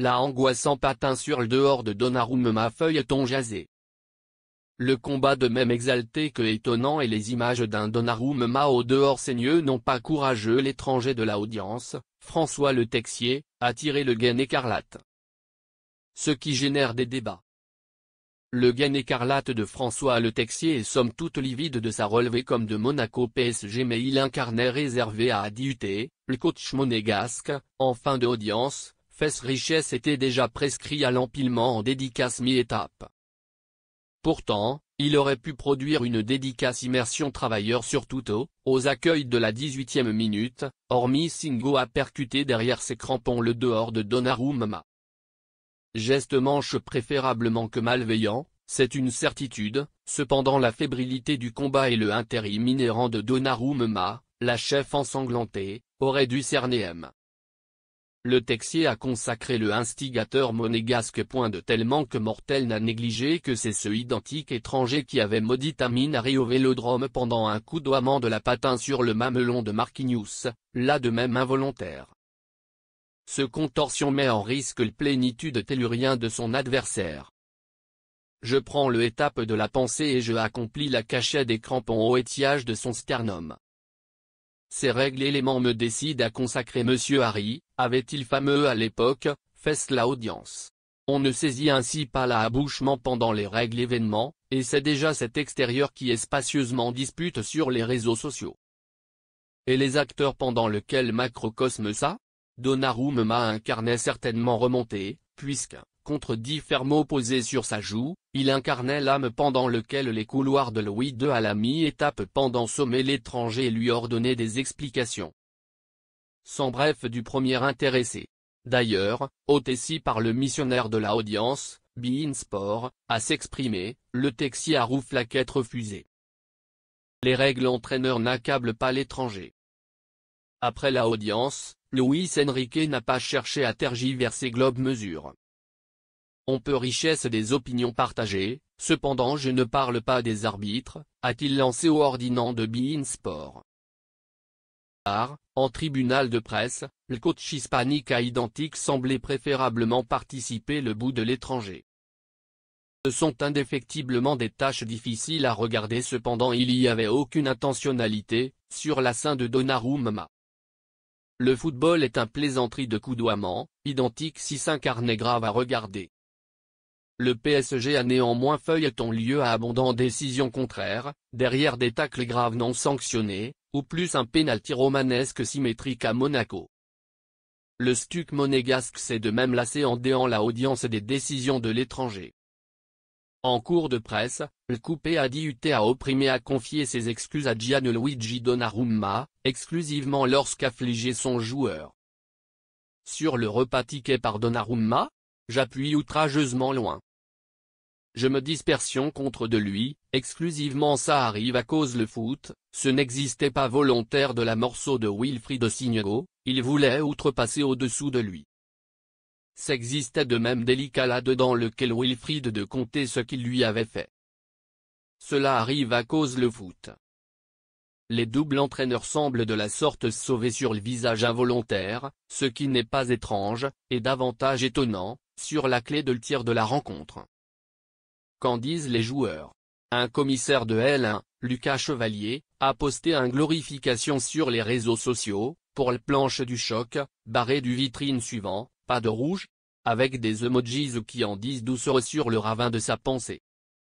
la angoissant patin sur le dehors de Donnarumma feuilleton jasé. Le combat de même exalté que étonnant et les images d'un Donnarumma au dehors saigneux n'ont pas courageux l'étranger de la audience, François Le Texier, a tiré le gain écarlate. Ce qui génère des débats. Le gain écarlate de François Le Texier est somme toute livide de sa relevée comme de Monaco PSG mais il incarnait réservé à Adiuté, le coach monégasque, en fin d'audience, Fess Richesse était déjà prescrit à l'empilement en dédicace mi-étape. Pourtant, il aurait pu produire une dédicace immersion travailleur surtout aux accueils de la 18e minute, hormis Singo a percuté derrière ses crampons le dehors de Donnarumma. Geste manche préférablement que malveillant, c'est une certitude, cependant la fébrilité du combat et le intérim inhérent de Donnarumma, la chef ensanglantée, aurait dû cerner M. Le Texier a consacré le instigateur monégasque point de tel manque mortel n'a négligé que c'est ce identique étranger qui avait maudit Aminari au Vélodrome pendant un coup d'oiement de la patin sur le mamelon de Marquinhos, là de même involontaire. Ce contorsion met en risque le plénitude tellurien de son adversaire. Je prends le étape de la pensée et je accomplis la cachette des crampons au étiage de son sternum. Ces règles éléments me décident à consacrer Monsieur Harry, avait-il fameux à l'époque, fesse la audience. On ne saisit ainsi pas l'abouchement pendant les règles événements, et c'est déjà cet extérieur qui est spacieusement dispute sur les réseaux sociaux. Et les acteurs pendant lequel macrocosme ça? Donnarumma incarnait certainement remonté, puisque, contre 10 fermes posés sur sa joue, il incarnait l'âme pendant lequel les couloirs de Louis II à la mi-étape pendant sommet l'étranger lui ordonnait des explications. Sans bref du premier intéressé. D'ailleurs, ôté par le missionnaire de la audience, beIN Sport, à s'exprimer, Le Texier a rouflaquette refusé. Les règles entraîneurs n'accablent pas l'étranger. Après la audience, Luis Enrique n'a pas cherché à tergiverser globe-mesure. On peut richesse des opinions partagées, cependant je ne parle pas des arbitres, a-t-il lancé au ordinant de beIN Sport. En tribunal de presse, le coach hispanique à identique semblait préférablement participer le bout de l'étranger. Ce sont indéfectiblement des tâches difficiles à regarder cependant il n'y avait aucune intentionnalité, sur la scène de Donnarumma. Le football est un plaisanterie de coudoiement, identique si s'incarnait grave à regarder. Le PSG a néanmoins feuilleton lieu à abondant décisions contraires, derrière des tacles graves non sanctionnés, ou plus un pénalty romanesque symétrique à Monaco. Le stuc monégasque s'est de même lassé en déant la audience des décisions de l'étranger. En cours de presse, le coupé Adiuté a opprimé a confié ses excuses à Gianluigi Donnarumma, exclusivement lorsqu'affligé son joueur. Sur le repas tiqué par Donnarumma, j'appuie outrageusement loin. Je me dispersion contre de lui, exclusivement ça arrive à cause le foot, ce n'existait pas volontaire de la morceau de Wilfried Signo, il voulait outrepasser au-dessous de lui. S'existait de même délicat là-dedans lequel Wilfried de compter ce qu'il lui avait fait. Cela arrive à cause le foot. Les doubles entraîneurs semblent de la sorte sauver sur le visage involontaire, ce qui n'est pas étrange, et davantage étonnant, sur la clé de le tir de la rencontre. Qu'en disent les joueurs? Un commissaire de L1, Lucas Chevalier, a posté une glorification sur les réseaux sociaux, pour le planche du choc, barré du vitrine suivant, pas de rouge, avec des emojis qui en disent douceur sur le ravin de sa pensée.